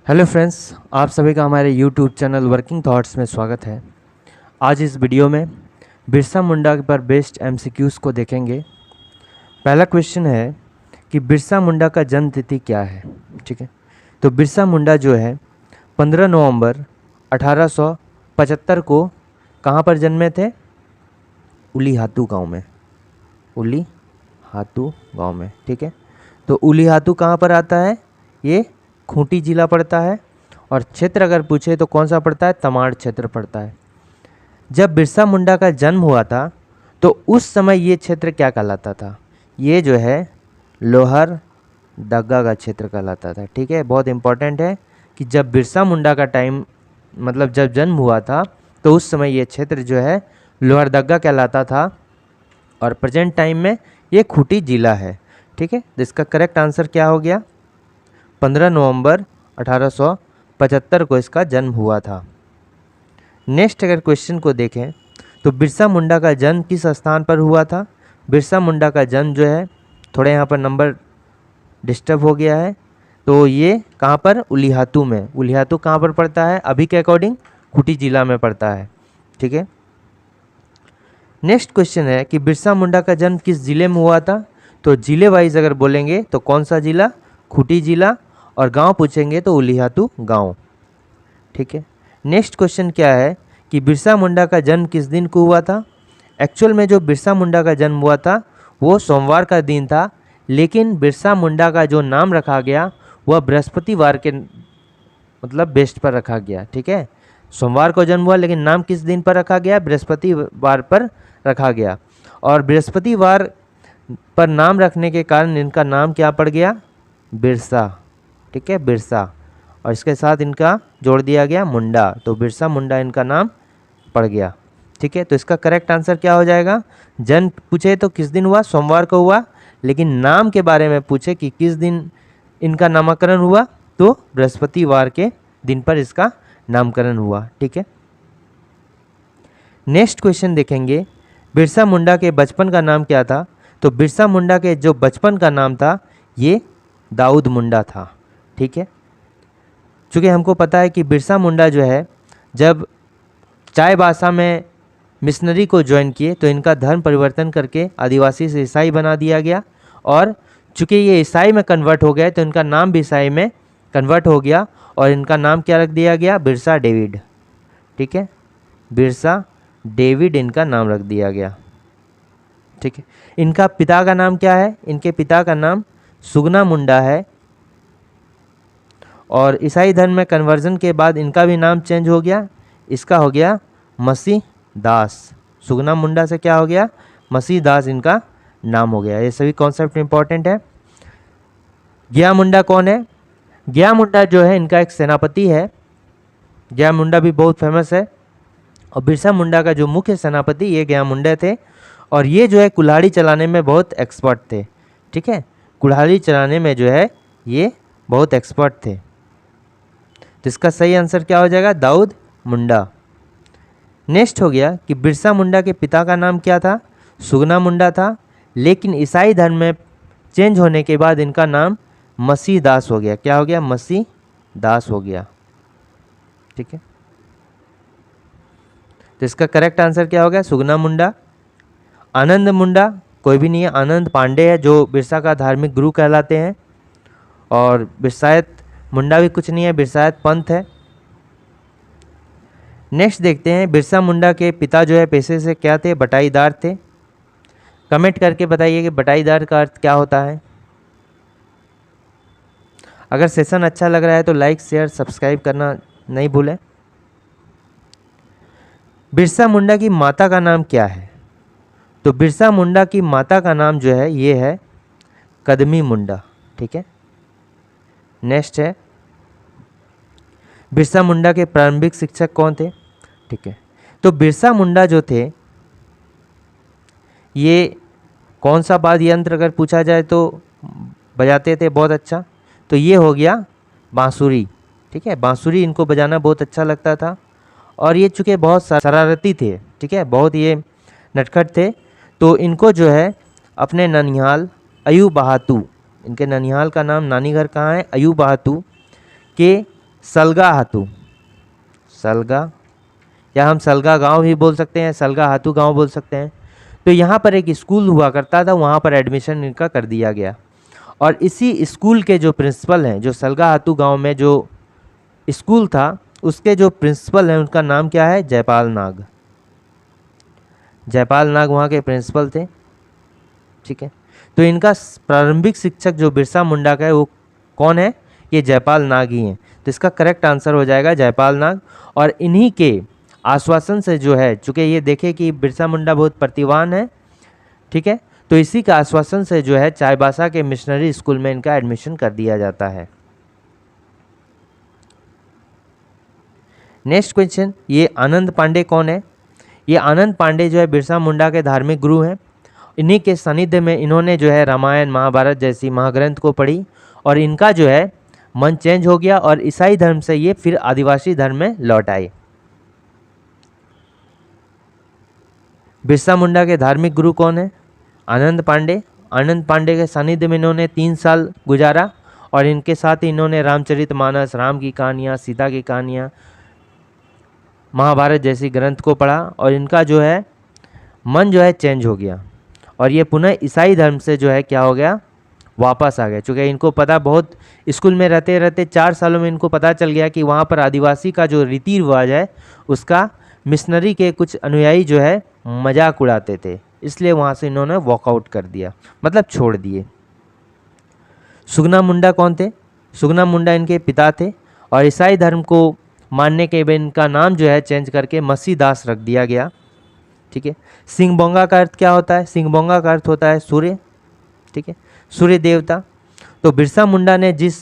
Hello friends, आप सभी का हमारे यूट्यूब चैनल वर्किंग थॉट्स में स्वागत है। आज इस वीडियो में बिरसा मुंडा पर बेस्ड एमसीक्यूज़ को देखेंगे। पहला क्वेश्चन है कि बिरसा मुंडा का जन्म तिथि क्या है। ठीक है, तो बिरसा मुंडा जो है 15 नवंबर 1875 को कहाँ पर जन्मे थे? उलीहातू गांव में। उलीहातू गांव में। ठीक है, तो उलीहातू कहाँ पर आता है? ये खूंटी जिला पड़ता है। और क्षेत्र अगर पूछे तो कौन सा पड़ता है? तमाड़ क्षेत्र पड़ता है। जब बिरसा मुंडा का जन्म हुआ था तो उस समय ये क्षेत्र क्या कहलाता था? ये जो है लोहर दग्गा का क्षेत्र कहलाता था। ठीक है, बहुत इंपॉर्टेंट है कि जब बिरसा मुंडा का टाइम मतलब जब जन्म हुआ था तो उस समय ये क्षेत्र जो है लोहर दग्गा कहलाता था और प्रेजेंट टाइम में ये खूंटी जिला है। ठीक है, तो इसका करेक्ट आंसर क्या हो गया? 15 नवंबर 1875 को इसका जन्म हुआ था। नेक्स्ट अगर क्वेश्चन को देखें तो बिरसा मुंडा का जन्म किस स्थान पर हुआ था? बिरसा मुंडा का जन्म जो है, थोड़े यहाँ पर नंबर डिस्टर्ब हो गया है, तो ये कहाँ पर? उलीहातू में। उलीहातू कहाँ पर पड़ता है? अभी के अकॉर्डिंग खूंटी जिला में पड़ता है। ठीक है, नेक्स्ट क्वेश्चन है कि बिरसा मुंडा का जन्म किस जिले में हुआ था? तो जिले वाइज अगर बोलेंगे तो कौन सा जिला? खूंटी जिला। और गांव पूछेंगे तो उलीहातू गांव। ठीक है, नेक्स्ट क्वेश्चन क्या है कि बिरसा मुंडा का जन्म किस दिन को हुआ था? एक्चुअल में जो बिरसा मुंडा का जन्म हुआ था वो सोमवार का दिन था, लेकिन बिरसा मुंडा का जो नाम रखा गया वह बृहस्पतिवार के मतलब बेस्ट पर रखा गया। ठीक है, सोमवार को जन्म हुआ लेकिन नाम किस दिन पर रखा गया? बृहस्पतिवार पर रखा गया। और बृहस्पतिवार पर नाम रखने के कारण इनका नाम क्या पड़ गया? बिरसा। ठीक है, बिरसा। और इसके साथ इनका जोड़ दिया गया मुंडा, तो बिरसा मुंडा इनका नाम पड़ गया। ठीक है, तो इसका करेक्ट आंसर क्या हो जाएगा? जन्म पूछे तो किस दिन हुआ? सोमवार को हुआ, लेकिन नाम के बारे में पूछे कि किस दिन इनका नामकरण हुआ, तो बृहस्पतिवार के दिन पर इसका नामकरण हुआ। ठीक है, नेक्स्ट क्वेश्चन देखेंगे, बिरसा मुंडा के बचपन का नाम क्या था? तो बिरसा मुंडा के जो बचपन का नाम था ये दाऊद मुंडा था। ठीक है, चूँकि हमको पता है कि बिरसा मुंडा जो है जब चाईबासा में मिशनरी को ज्वाइन किए तो इनका धर्म परिवर्तन करके आदिवासी से ईसाई बना दिया गया। और चूँकि ये ईसाई में कन्वर्ट हो गए तो इनका नाम भी ईसाई में कन्वर्ट हो गया और इनका नाम क्या रख दिया गया? बिरसा डेविड। ठीक है, बिरसा डेविड इनका नाम रख दिया गया। ठीक है, इनका पिता का नाम क्या है? इनके पिता का नाम सुगना मुंडा है। और ईसाई धर्म में कन्वर्जन के बाद इनका भी नाम चेंज हो गया, इसका हो गया मसीह दास। सुगना मुंडा से क्या हो गया? मसीह दास इनका नाम हो गया। ये सभी कॉन्सेप्ट इंपॉर्टेंट है। गया मुंडा कौन है? गया मुंडा जो है इनका एक सेनापति है। गया मुंडा भी बहुत फेमस है और बिरसा मुंडा का जो मुख्य सेनापति ये गया मुंडा थे। और ये जो है कुल्हाड़ी चलाने में बहुत एक्सपर्ट थे। ठीक है, कुल्हाड़ी चलाने में जो है ये बहुत एक्सपर्ट थे। तो इसका सही आंसर क्या हो जाएगा? दाऊद मुंडा। नेक्स्ट हो गया कि बिरसा मुंडा के पिता का नाम क्या था? सुगना मुंडा था, लेकिन ईसाई धर्म में चेंज होने के बाद इनका नाम मसीह दास हो गया। क्या हो गया? मसीह दास हो गया। ठीक है, तो इसका करेक्ट आंसर क्या हो गया? सुगना मुंडा। आनंद मुंडा कोई भी नहीं है, आनंद पांडे है जो बिरसा का धार्मिक गुरु कहलाते हैं। और बिरसायत मुंडा भी कुछ नहीं है, बिरसायत पंथ है। नेक्स्ट देखते हैं, बिरसा मुंडा के पिता जो है पेशे से क्या थे? बटाईदार थे। कमेंट करके बताइए कि बटाईदार का अर्थ क्या होता है। अगर सेशन अच्छा लग रहा है तो लाइक शेयर सब्सक्राइब करना नहीं भूलें। बिरसा मुंडा की माता का नाम क्या है? तो बिरसा मुंडा की माता का नाम जो है ये है कदमी मुंडा। ठीक है, नेक्स्ट है, बिरसा मुंडा के प्रारंभिक शिक्षक कौन थे? ठीक है, तो बिरसा मुंडा जो थे ये कौन सा वाद्य यंत्र अगर पूछा जाए तो बजाते थे बहुत अच्छा, तो ये हो गया बांसुरी। ठीक है, बांसुरी इनको बजाना बहुत अच्छा लगता था। और ये चूँकि बहुत शरारती थे, ठीक है, बहुत ये नटखट थे, तो इनको जो है अपने ननिहाल अयू बहातू, इनके ननिहाल का नाम नानी घर कहाँ है? अयू बहातू के सलगा हातू, सलगा, या हम सलगा गांव भी बोल सकते हैं, सलगा हातू गांव बोल सकते हैं। तो यहाँ पर एक स्कूल हुआ करता था, वहाँ पर एडमिशन इनका कर दिया गया। और इसी स्कूल के जो प्रिंसिपल हैं, जो सलगा हातू गांव में जो स्कूल था उसके जो प्रिंसिपल हैं उनका नाम क्या है? जयपाल नाग। जयपाल नाग वहाँ के प्रिंसिपल थे। ठीक है, तो इनका प्रारंभिक शिक्षक जो बिरसा मुंडा का है वो कौन है? ये जयपाल नाग ही हैं। तो इसका करेक्ट आंसर हो जाएगा जयपाल नाग। और इन्हीं के आश्वासन से जो है, चूँकि ये देखे कि बिरसा मुंडा बहुत प्रतिभावान है, ठीक है, तो इसी का आश्वासन से जो है चाईबासा के मिशनरी स्कूल में इनका एडमिशन कर दिया जाता है। नेक्स्ट क्वेश्चन, ये आनंद पांडे कौन है? ये आनंद पांडे जो है बिरसा मुंडा के धार्मिक गुरु हैं। इन्हीं के सानिध्य में इन्होंने जो है रामायण महाभारत जैसी महाग्रंथ को पढ़ी और इनका जो है मन चेंज हो गया और ईसाई धर्म से ये फिर आदिवासी धर्म में लौट आए। बिरसा मुंडा के धार्मिक गुरु कौन है? आनंद पांडे। आनंद पांडे के सानिध्य में इन्होंने 3 साल गुजारा और इनके साथ ही इन्होंने रामचरितमानस, राम की कहानियाँ, सीता की कहानियाँ, महाभारत जैसी ग्रंथ को पढ़ा और इनका जो है मन जो है चेंज हो गया और ये पुनः ईसाई धर्म से जो है क्या हो गया? वापस आ गए। चूँकि इनको पता, बहुत स्कूल में रहते रहते 4 सालों में इनको पता चल गया कि वहाँ पर आदिवासी का जो रीति रिवाज है उसका मिशनरी के कुछ अनुयायी जो है मजाक उड़ाते थे, इसलिए वहाँ से इन्होंने वॉकआउट कर दिया, मतलब छोड़ दिए। सुगना मुंडा कौन थे? सुगना मुंडा इनके पिता थे और ईसाई धर्म को मानने के बाद इनका नाम जो है चेंज करके मसीह दास रख दिया गया। ठीक है, सिंगबोंगा का अर्थ क्या होता है? सिंगबोंगा का अर्थ होता है सूर्य। ठीक है, सूर्य देवता। तो बिरसा मुंडा ने जिस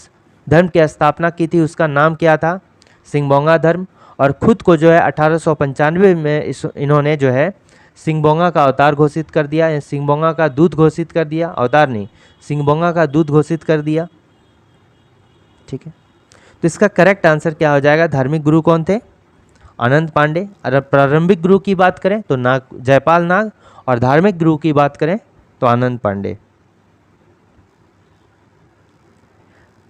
धर्म की स्थापना की थी उसका नाम क्या था? सिंगबोंगा धर्म। और खुद को जो है 1895 में इन्होंने जो है सिंगबोंगा का अवतार घोषित कर दिया, सिंगबोंगा का दूत घोषित कर दिया, अवतार नहीं, सिंगबोंगा का दूत घोषित कर दिया। ठीक है, तो इसका करेक्ट आंसर क्या हो जाएगा? धार्मिक गुरु कौन थे? आनंद पांडे। अगर प्रारंभिक गुरु की बात करें तो नाग, जयपाल नाग, और धार्मिक गुरु की बात करें तो आनंद पांडे।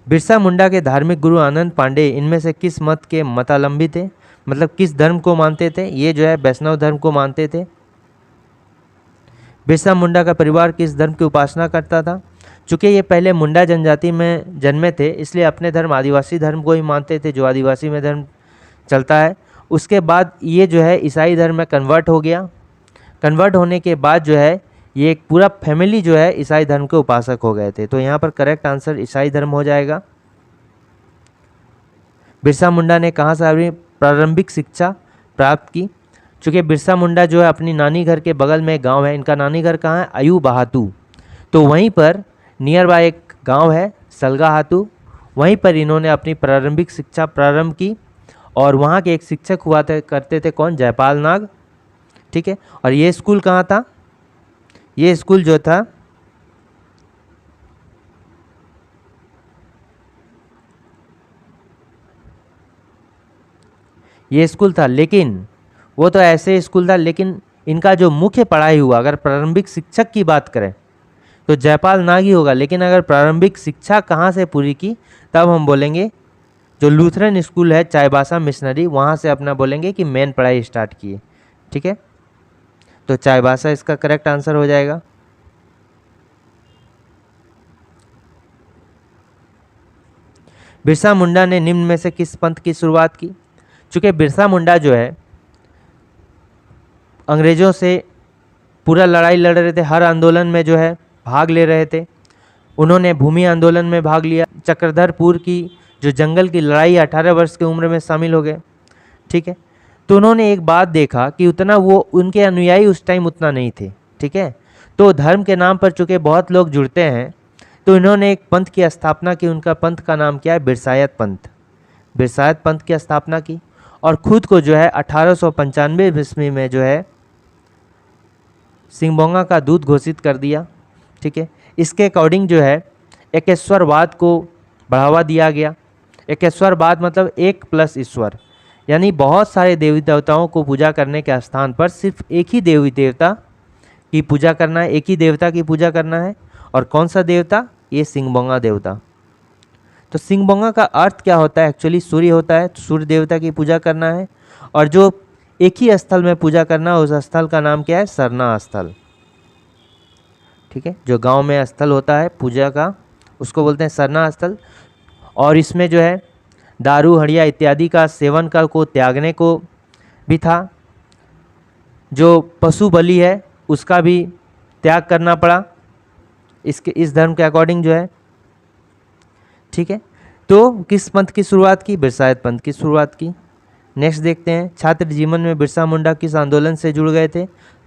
बिरसा मुंडा के धार्मिक गुरु आनंद पांडे इनमें से किस मत के मतावलंबी थे? मतलब किस धर्म को मानते थे? ये जो है वैष्णव धर्म को मानते थे। बिरसा मुंडा का परिवार किस धर्म की उपासना करता था? चूँकि ये पहले मुंडा जनजाति में जन्मे थे इसलिए अपने धर्म आदिवासी धर्म को ही मानते थे, जो आदिवासी में धर्म चलता है। उसके बाद ये जो है ईसाई धर्म में कन्वर्ट हो गया। कन्वर्ट होने के बाद जो है ये एक पूरा फैमिली जो है ईसाई धर्म के उपासक हो गए थे। तो यहाँ पर करेक्ट आंसर ईसाई धर्म हो जाएगा। बिरसा मुंडा ने कहाँ से अपनी प्रारंभिक शिक्षा प्राप्त की? चूँकि बिरसा मुंडा जो है अपनी नानी घर के बगल में एक गाँव है, इनका नानी घर कहाँ है? अयू बहातू। तो वहीं पर नियर बाय एक गाँव है सलगा हातू, वहीं पर इन्होंने अपनी प्रारंभिक शिक्षा प्रारंभ की और वहाँ के एक शिक्षक हुआ करते थे, कौन? जयपाल नाग। ठीक है, और ये स्कूल कहाँ था? ये स्कूल जो था ये स्कूल था, लेकिन वो तो ऐसे स्कूल था, लेकिन इनका जो मुख्य पढ़ाई हुआ, अगर प्रारंभिक शिक्षक की बात करें तो जयपाल नाग ही होगा। लेकिन अगर प्रारंभिक शिक्षा कहाँ से पूरी की तब हम बोलेंगे जो लूथरन स्कूल है चाईबासा मिशनरी, वहाँ से अपना बोलेंगे कि मेन पढ़ाई स्टार्ट किए। ठीक है, तो चाईबासा इसका करेक्ट आंसर हो जाएगा। बिरसा मुंडा ने निम्न में से किस पंथ की शुरुआत की? चूँकि बिरसा मुंडा जो है अंग्रेज़ों से पूरा लड़ाई लड़ रहे थे, हर आंदोलन में जो है भाग ले रहे थे। उन्होंने भूमि आंदोलन में भाग लिया, चक्रधरपुर की जो जंगल की लड़ाई 18 वर्ष की उम्र में शामिल हो गए। ठीक है, तो उन्होंने एक बात देखा कि उतना वो उनके अनुयायी उस टाइम उतना नहीं थे। ठीक है, तो धर्म के नाम पर चूँकि बहुत लोग जुड़ते हैं तो इन्होंने एक पंथ की स्थापना की। उनका पंथ का नाम क्या है? बिरसायत पंथ। बिरसायत पंथ की स्थापना की और खुद को जो है 1895 ईस्वी में जो है सिंगबोंगा का दूत घोषित कर दिया। ठीक है, इसके अकॉर्डिंग जो है एकेश्वरवाद को बढ़ावा दिया गया। एकेश्वरवाद मतलब एक प्लस ईश्वर, यानी बहुत सारे देवी देवताओं को पूजा करने के स्थान पर सिर्फ एक ही देवी देवता की पूजा करना है, एक ही देवता की पूजा करना है। और कौन सा देवता? ये सिंगबोंगा देवता। तो सिंगबोंगा का अर्थ क्या होता है? एक्चुअली सूर्य होता है, तो सूर्य देवता की पूजा करना है। और जो एक ही स्थल में पूजा करना, उस स्थल का नाम क्या है? सरना स्थल। ठीक है, जो गांव में स्थल होता है पूजा का, उसको बोलते हैं सरना स्थल। और इसमें जो है दारू हड़िया इत्यादि का सेवन का को त्यागने को भी था। जो पशु बलि है उसका भी त्याग करना पड़ा इस धर्म के अकॉर्डिंग जो है। ठीक है, तो किस पंथ की शुरुआत की? बिरसायत पंथ की शुरुआत की। नेक्स्ट देखते हैं, छात्र जीवन में बिरसा मुंडा किस आंदोलन से जुड़ गए थे?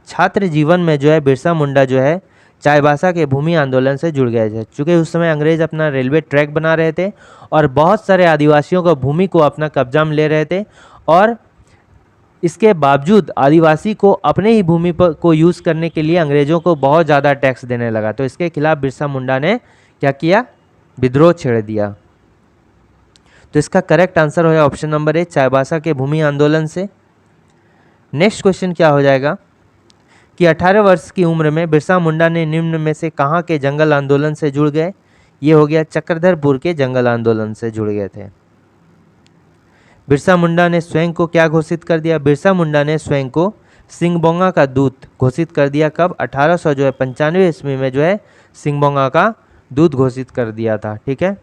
छात्र जीवन में जो है बिरसा मुंडा जो है चाईबासा के भूमि आंदोलन से जुड़ गए थे। चूँकि उस समय अंग्रेज अपना रेलवे ट्रैक बना रहे थे और बहुत सारे आदिवासियों को भूमि को अपना कब्जा में ले रहे थे, और इसके बावजूद आदिवासी को अपने ही भूमि पर को यूज़ करने के लिए अंग्रेज़ों को बहुत ज़्यादा टैक्स देने लगा। तो इसके खिलाफ बिरसा मुंडा ने क्या किया? विद्रोह छेड़ दिया। तो इसका करेक्ट आंसर हो ऑप्शन नंबर ए, चाईबासा के भूमि आंदोलन से। नेक्स्ट क्वेश्चन क्या हो जाएगा कि 18 वर्ष की उम्र में बिरसा मुंडा ने निम्न में से कहाँ के जंगल आंदोलन से जुड़ गए? ये हो गया चक्रधरपुर के जंगल आंदोलन से जुड़ गए थे। बिरसा मुंडा ने स्वयं को क्या घोषित कर दिया? बिरसा मुंडा ने स्वयं को सिंगबोंगा का दूत घोषित कर दिया। कब? 1895 ईस्वी में जो है सिंगबोंगा का दूत घोषित कर दिया था। ठीक है,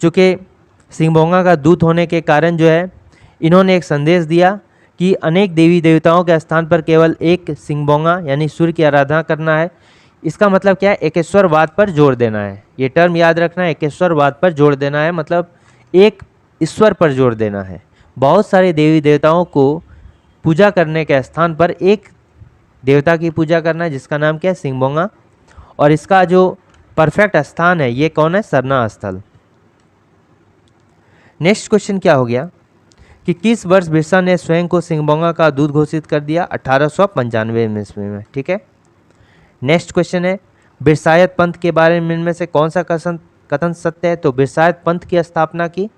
चूँकि सिंगबोंगा का दूत होने के कारण जो है इन्होंने एक संदेश दिया कि अनेक देवी देवताओं के स्थान पर केवल एक सिंगबोंगा यानी सूर्य की आराधना करना है। इसका मतलब क्या है? एकेश्वरवाद पर जोर देना है। ये टर्म याद रखना है, एकेश्वरवाद पर जोर देना है, मतलब एक ईश्वर पर जोर देना है। बहुत सारे देवी देवताओं को पूजा करने के स्थान पर एक देवता की पूजा करना है, जिसका नाम क्या है? सिंगबोंगा। और इसका जो परफेक्ट स्थान है ये कौन है? सरना स्थल। नेक्स्ट क्वेश्चन क्या हो गया कि किस वर्ष बिरसा ने स्वयं को सिंगबोंगा का दूत घोषित कर दिया? 1895 ईस्वी में। ठीक है, नेक्स्ट क्वेश्चन है बिरसायत पंथ के बारे में इनमें से कौन सा कथन सत्य है? तो बिरसायत पंथ की स्थापना की।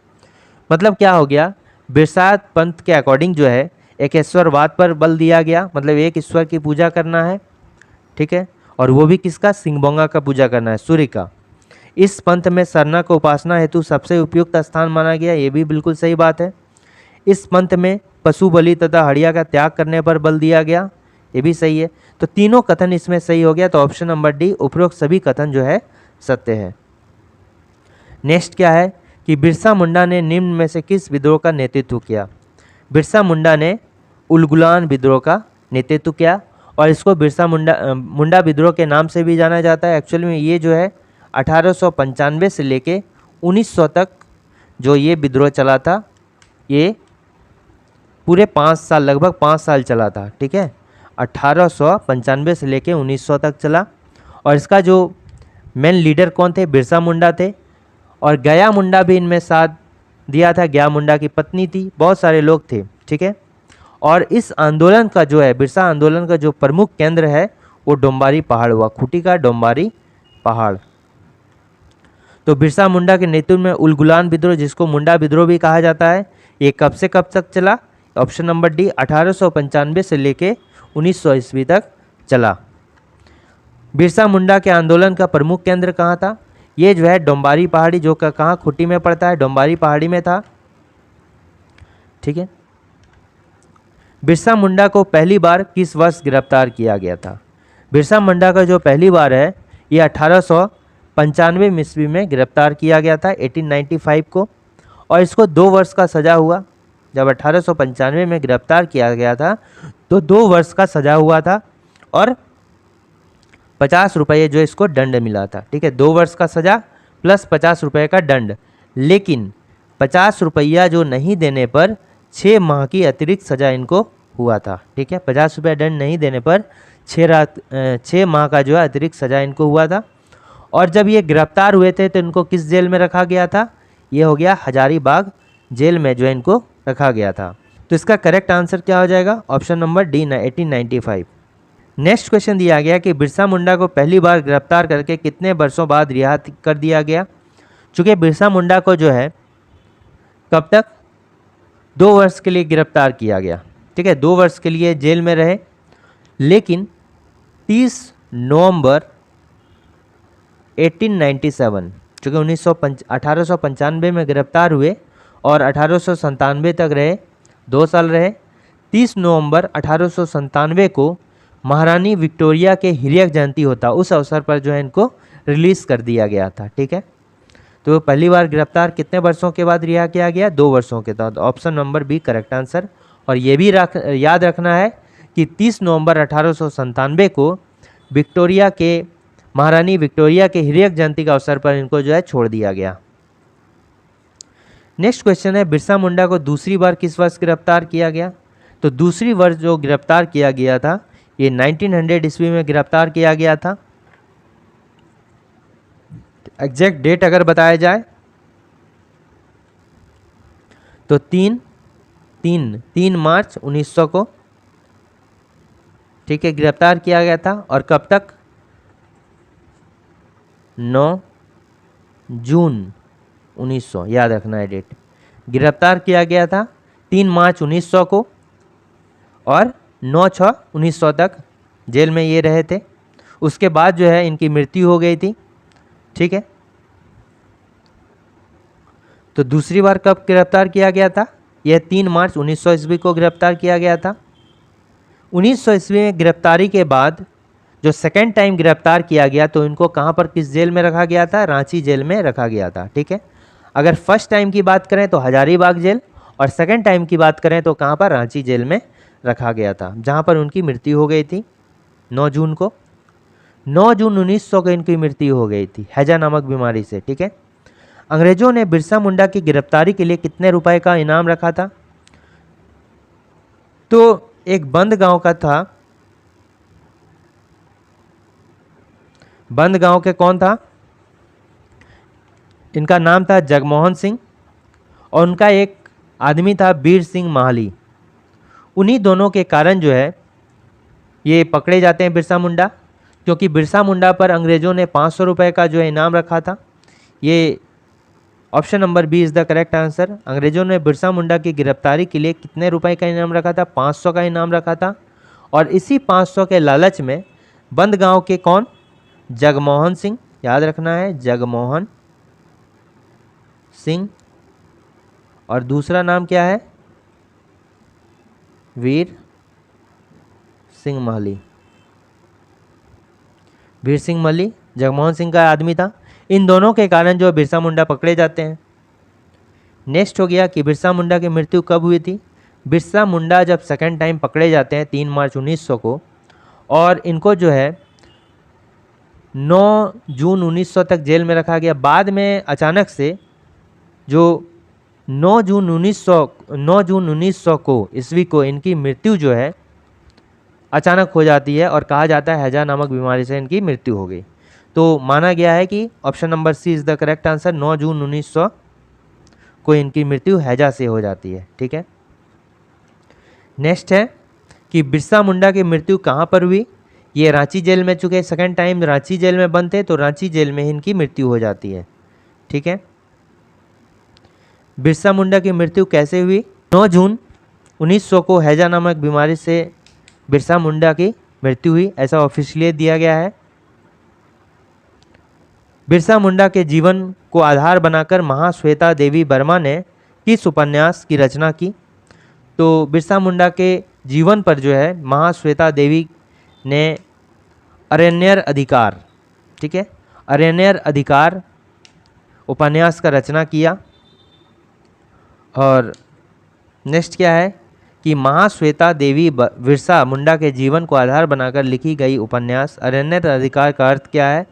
मतलब क्या हो गया? बिरसायत पंथ के अकॉर्डिंग जो है एक ईश्वरवाद पर बल दिया गया, मतलब एक ईश्वर की पूजा करना है। ठीक है, और वो भी किसका? सिंगबोंगा का पूजा करना है, सूर्य का। इस पंथ में सरना को उपासना हेतु सबसे उपयुक्त स्थान माना गया, ये भी बिल्कुल सही बात है। इस पंथ में पशु बलि तथा हड़िया का त्याग करने पर बल दिया गया, ये भी सही है। तो तीनों कथन इसमें सही हो गया, तो ऑप्शन नंबर डी, उपरोक्त सभी कथन जो है सत्य है। नेक्स्ट क्या है कि बिरसा मुंडा ने निम्न में से किस विद्रोह का नेतृत्व किया? बिरसा मुंडा ने उलगुलान विद्रोह का नेतृत्व किया, और इसको बिरसा मुंडा विद्रोह के नाम से भी जाना जाता है। एक्चुअली में ये जो है 1895 से लेके 1900 तक जो ये विद्रोह चला था, ये पूरे 5 साल, लगभग 5 साल चला था। ठीक है, 1895 से लेके 1900 तक चला। और इसका जो मेन लीडर कौन थे? बिरसा मुंडा थे। और गया मुंडा भी इनमें साथ दिया था, गया मुंडा की पत्नी थी, बहुत सारे लोग थे। ठीक है, और इस आंदोलन का जो है बिरसा आंदोलन का जो प्रमुख केंद्र है वो डोम्बारी पहाड़ हुआ, खूंटी का डोम्बारी पहाड़। तो बिरसा मुंडा के नेतृत्व में उलगुलान विद्रोह, जिसको मुंडा विद्रोह भी कहा जाता है, ये कब से कब तक चला? ऑप्शन नंबर डी, 1895 से लेके 1900 ईस्वी तक चला। बिरसा मुंडा के आंदोलन का प्रमुख केंद्र कहाँ था? ये जो है डोम्बारी पहाड़ी, जो कहाँ खूंटी में पड़ता है, डोम्बारी पहाड़ी में था। ठीक है, बिरसा मुंडा को पहली बार किस वर्ष गिरफ्तार किया गया था? बिरसा मुंडा का जो पहली बार है ये 1895 ईस्वी में गिरफ्तार किया गया था, 1895 को। और इसको 2 वर्ष का सजा हुआ। जब 1895 में गिरफ्तार किया गया था तो 2 वर्ष का सजा हुआ था, और 50 रुपये जो इसको दंड मिला था। ठीक है, 2 वर्ष का सजा प्लस 50 रुपये का दंड। लेकिन 50 रुपया जो नहीं देने पर 6 माह की अतिरिक्त सजा इनको हुआ था। ठीक है, 50 रुपये दंड नहीं देने पर 6 माह का जो है अतिरिक्त सजा इनको हुआ था। और जब ये गिरफ्तार हुए थे तो इनको किस जेल में रखा गया था? ये हो गया हजारीबाग जेल में जो है इनको रखा गया था। तो इसका करेक्ट आंसर क्या हो जाएगा? Option number D, 1895। Next question दिया गया कि बिरसा मुंडा को पहली बार गिरफ्तार करके कितने वर्षों बाद रिहा कर दिया गया? चूँकि बिरसा मुंडा को जो है कब तक? 2 वर्ष के लिए गिरफ्तार किया गया। ठीक है, 2 वर्ष के लिए जेल में रहे। लेकिन 30 नवंबर 1897, चूँकि 1895 में गिरफ्तार हुए और 1897 तक रहे, 2 साल रहे। 30 नवंबर 1897 को महारानी विक्टोरिया के हिरियक जयंती होता, उस अवसर पर जो है इनको रिलीज़ कर दिया गया था। ठीक है, तो पहली बार गिरफ्तार कितने वर्षों के बाद रिहा किया गया? 2 वर्षों के बाद। Option number B correct answer. और ये भी याद रखना है कि 30 नवंबर 1897 को महारानी विक्टोरिया के हिरियक जयंती के अवसर पर इनको जो है छोड़ दिया गया। नेक्स्ट क्वेश्चन है, बिरसा मुंडा को दूसरी बार किस वर्ष गिरफ्तार किया गया? तो दूसरी वर्ष जो गिरफ्तार किया गया था, ये 1900 ईस्वी में गिरफ्तार किया गया था। एग्जैक्ट डेट अगर बताया जाए तो 3 मार्च 1900 को, ठीक है, गिरफ्तार किया गया था। और कब तक? 9 जून 1900, याद रखना है डेट। गिरफ्तार किया गया था 3 मार्च 1900 को और 9/6/1900 तक जेल में ये रहे थे। उसके बाद जो है इनकी मृत्यु हो गई थी। ठीक है, तो दूसरी बार कब गिरफ्तार किया गया था? यह 3 मार्च 1900 ईस्वी को गिरफ्तार किया गया था। 1900 ईस्वी में गिरफ्तारी के बाद जो सेकेंड टाइम गिरफ्तार किया गया तो इनको कहाँ पर, किस जेल में रखा गया था? रांची जेल में रखा गया था। ठीक है, अगर फर्स्ट टाइम की बात करें तो हजारीबाग जेल, और सेकेंड टाइम की बात करें तो कहाँ पर? रांची जेल में रखा गया था, जहाँ पर उनकी मृत्यु हो गई थी 9 जून को। 9 जून 1900 को इनकी मृत्यु हो गई थी हैजा नामक बीमारी से। ठीक है, अंग्रेजों ने बिरसा मुंडा की गिरफ्तारी के लिए कितने रुपए का इनाम रखा था? तो एक बंद गांव का था, बंद गांव के कौन था? इनका नाम था जगमोहन सिंह और उनका एक आदमी था वीर सिंह माहली। उन्हीं दोनों के कारण जो है ये पकड़े जाते हैं बिरसा मुंडा, क्योंकि बिरसा मुंडा पर अंग्रेज़ों ने 500 रुपये का जो है इनाम रखा था। ये option number B is the correct answer. अंग्रेज़ों ने बिरसा मुंडा की गिरफ्तारी के लिए कितने रुपए का इनाम रखा था? 500 का इनाम रखा था। और इसी 500 के लालच में बंद गांव के कौन? जगमोहन सिंह, याद रखना है, जगमोहन सिंह, और दूसरा नाम क्या है? वीर सिंह महली। वीर सिंह महली जगमोहन सिंह का आदमी था। इन दोनों के कारण जो बिरसा मुंडा पकड़े जाते हैं। नेक्स्ट हो गया कि बिरसा मुंडा की मृत्यु कब हुई थी? बिरसा मुंडा जब सेकेंड टाइम पकड़े जाते हैं 3 मार्च 1900 को, और इनको जो है 9 जून 1900 तक जेल में रखा गया। बाद में अचानक से जो 9 जून 1900 को ईस्वी को इनकी मृत्यु जो है अचानक हो जाती है और कहा जाता है हैजा नामक बीमारी से इनकी मृत्यु हो गई। तो माना गया है कि option number C is the correct answer. 9 जून 1900 को इनकी मृत्यु हैजा से हो जाती है। ठीक है, नेक्स्ट है कि बिरसा मुंडा की मृत्यु कहाँ पर हुई? ये रांची जेल में, चुके सेकेंड टाइम रांची जेल में बंद थे तो रांची जेल में इनकी मृत्यु हो जाती है। ठीक है, बिरसा मुंडा की मृत्यु कैसे हुई? 9 जून 1900 को हैजा नामक बीमारी से बिरसा मुंडा की मृत्यु हुई, ऐसा ऑफिशियली दिया गया है। बिरसा मुंडा के जीवन को आधार बनाकर महाश्वेता देवी वर्मा ने किस उपन्यास की रचना की? तो बिरसा मुंडा के जीवन पर जो है महाश्वेता देवी ने अरण्यर अधिकार, ठीक है, अरण्यर अधिकार उपन्यास का रचना किया। और नेक्स्ट क्या है कि महाश्वेता देवी बिरसा मुंडा के जीवन को आधार बनाकर लिखी गई उपन्यास अरण्यर अधिकार का अर्थ क्या है?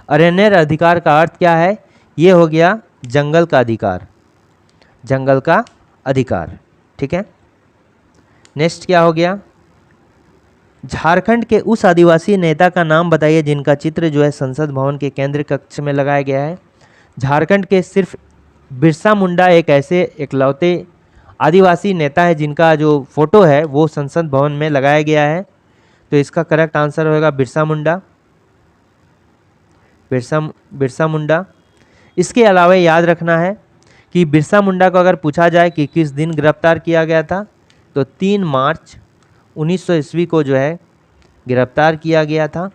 अरण्यर अधिकार का अर्थ क्या है? ये हो गया जंगल का अधिकार, जंगल का अधिकार। ठीक है, नेक्स्ट क्या हो गया? झारखंड के उस आदिवासी नेता का नाम बताइए जिनका चित्र जो है संसद भवन के केंद्र कक्ष में लगाया गया है। झारखंड के सिर्फ बिरसा मुंडा एक ऐसे इकलौते आदिवासी नेता है जिनका जो फोटो है वो संसद भवन में लगाया गया है। तो इसका करेक्ट आंसर होगा बिरसा मुंडा, बिरसा मुंडा। इसके अलावा याद रखना है कि बिरसा मुंडा को अगर पूछा जाए कि किस दिन गिरफ्तार किया गया था तो 3 मार्च 1900 ईस्वी को जो है गिरफ्तार किया गया था।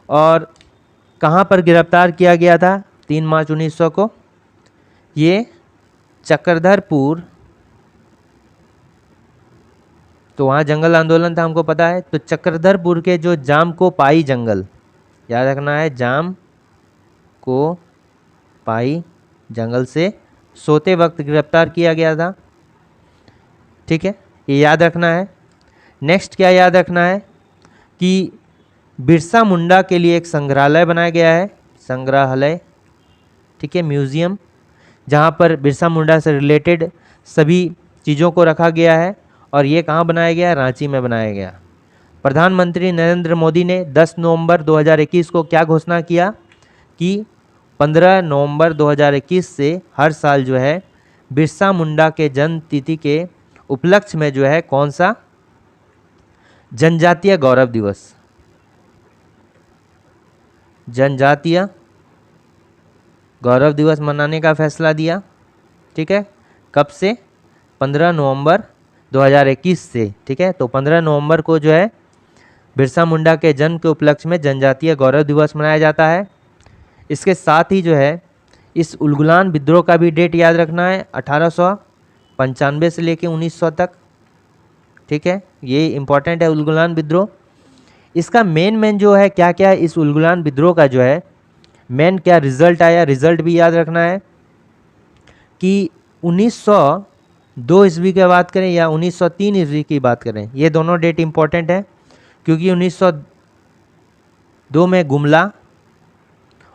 और कहाँ पर गिरफ्तार किया गया था 3 मार्च 1900 को? ये चक्रधरपुर, तो वहाँ जंगल आंदोलन था, हमको पता है। तो चक्रधरपुर के जो जाम को पाई जंगल, याद रखना है, जाम को पाई जंगल से सोते वक्त गिरफ्तार किया गया था। ठीक है, ये याद रखना है। नेक्स्ट क्या याद रखना है कि बिरसा मुंडा के लिए एक संग्रहालय बनाया गया है, संग्रहालय, ठीक है, म्यूजियम, जहाँ पर बिरसा मुंडा से रिलेटेड सभी चीज़ों को रखा गया है। और ये कहाँ बनाया गया? रांची में बनाया गया। प्रधानमंत्री नरेंद्र मोदी ने 10 नवंबर 2021 को क्या घोषणा किया कि 15 नवंबर 2021 से हर साल जो है बिरसा मुंडा के जन्म तिथि के उपलक्ष्य में जो है कौन सा? जनजातीय गौरव दिवस, जनजातीय गौरव दिवस मनाने का फैसला दिया। ठीक है, कब से? 15 नवंबर 2021 से। ठीक है, तो 15 नवंबर को जो है बिरसा मुंडा के जन्म के उपलक्ष्य में जनजातीय गौरव दिवस मनाया जाता है। इसके साथ ही जो है इस उलगुलान विद्रोह का भी डेट याद रखना है, 1895 से लेके 1900 तक। ठीक है, ये इम्पॉर्टेंट है उलगुलान विद्रोह। इसका मेन जो है क्या क्या है, इस उलगुलान विद्रोह का जो है मेन क्या रिजल्ट आया, रिजल्ट भी याद रखना है कि 1902 ईस्वी की बात करें या 1903 ईस्वी की बात करें, ये दोनों डेट इम्पॉर्टेंट है क्योंकि 1902 में गुमला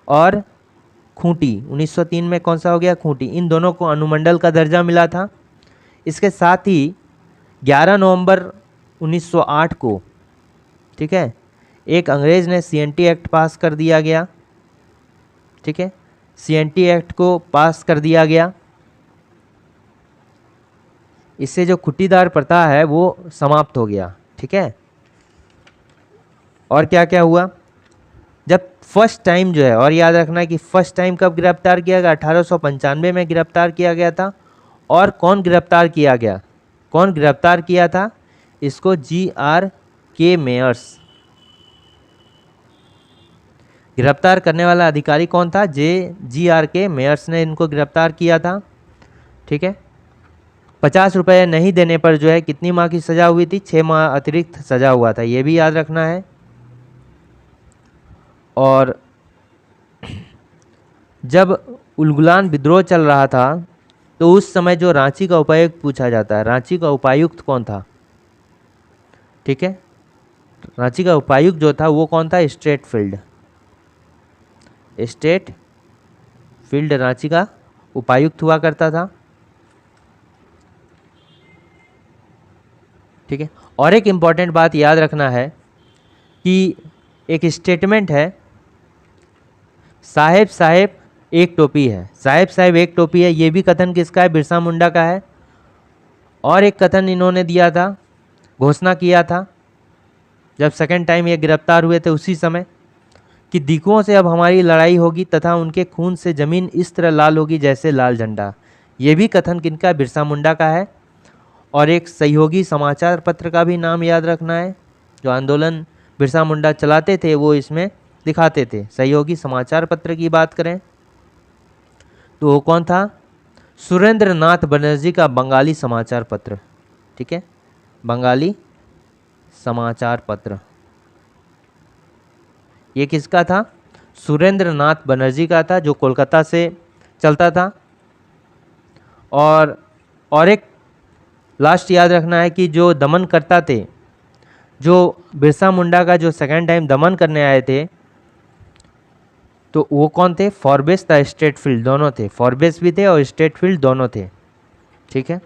और खूंटी, 1903 में कौन सा हो गया? खूंटी, इन दोनों को अनुमंडल का दर्जा मिला था। इसके साथ ही 11 नवंबर 1908 को, ठीक है, एक अंग्रेज़ ने CNT एक्ट पास कर दिया गया। ठीक है, CNT एक्ट को पास कर दिया गया। इससे जो खुटीदार प्रथा है वो समाप्त हो गया। ठीक है, और क्या क्या हुआ? जब फर्स्ट टाइम जो है, और याद रखना है कि फर्स्ट टाइम कब गिरफ्तार किया गया? 1895 में गिरफ्तार किया गया था। और कौन गिरफ्तार किया गया? कौन गिरफ्तार किया था इसको? GRK Meares. गिरफ्तार करने वाला अधिकारी कौन था? GRK मेयर्स ने इनको गिरफ्तार किया था। ठीक है, 50 रुपये नहीं देने पर जो है कितनी माह की सज़ा हुई थी? 6 माह अतिरिक्त सज़ा हुआ था, ये भी याद रखना है। और जब उलगुलान विद्रोह चल रहा था तो उस समय जो रांची का उपायुक्त पूछा जाता है, रांची का उपायुक्त कौन था? ठीक है, रांची का उपायुक्त जो था वो कौन था? स्ट्रेटफील्ड। स्ट्रेटफील्ड रांची का उपायुक्त हुआ करता था। ठीक है, और एक इम्पॉर्टेंट बात याद रखना है कि एक स्टेटमेंट है, साहेब साहेब एक टोपी है, साहेब साहेब एक टोपी है, ये भी कथन किसका है? बिरसा मुंडा का है। और एक कथन इन्होंने दिया था, घोषणा किया था जब सेकंड टाइम ये गिरफ्तार हुए थे उसी समय, कि दिकुओं से अब हमारी लड़ाई होगी तथा उनके खून से ज़मीन इस तरह लाल होगी जैसे लाल झंडा। ये भी कथन किनका? बिरसा मुंडा का है। और एक सहयोगी समाचार पत्र का भी नाम याद रखना है, जो आंदोलन बिरसा मुंडा चलाते थे वो इसमें दिखाते थे। सहयोगी समाचार पत्र की बात करें तो वो कौन था? सुरेंद्र नाथ बनर्जी का बंगाली समाचार पत्र। ठीक है, बंगाली समाचार पत्र, ये किसका था? सुरेंद्र नाथ बनर्जी का था, जो कोलकाता से चलता था। और एक लास्ट याद रखना है कि जो दमन करता थे, जो बिरसा मुंडा का जो सेकंड टाइम दमन करने आए थे, तो वो कौन थे? फॉरबेस था, स्ट्रेटफील्ड, दोनों थे। फॉरबेस भी थे और स्ट्रेटफील्ड दोनों थे। ठीक है,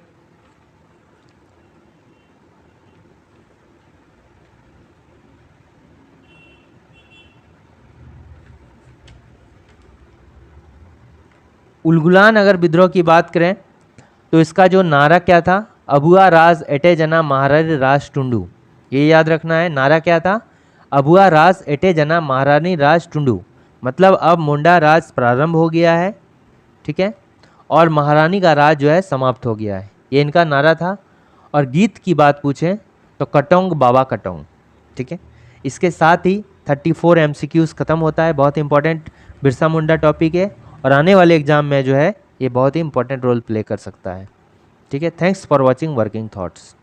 उलगुलान अगर विद्रोह की बात करें तो इसका जो नारा क्या था? अबुआ राज एटे जना महारानी राज टुंडू। ये याद रखना है, नारा क्या था? अबुआ राज एटे जना महारानी राज टुंडू, मतलब अब मुंडा राज प्रारंभ हो गया है। ठीक है, और महारानी का राज जो है समाप्त हो गया है, ये इनका नारा था। और गीत की बात पूछें तो कटोंग बाबा कटोंग। ठीक है, इसके साथ ही 34 MCQs ख़त्म होता है। बहुत इंपॉर्टेंट बिरसा मुंडा टॉपिक है और आने वाले एग्जाम में जो है ये बहुत ही इंपॉर्टेंट रोल प्ले कर सकता है। ठीक है, thanks for watching working thoughts.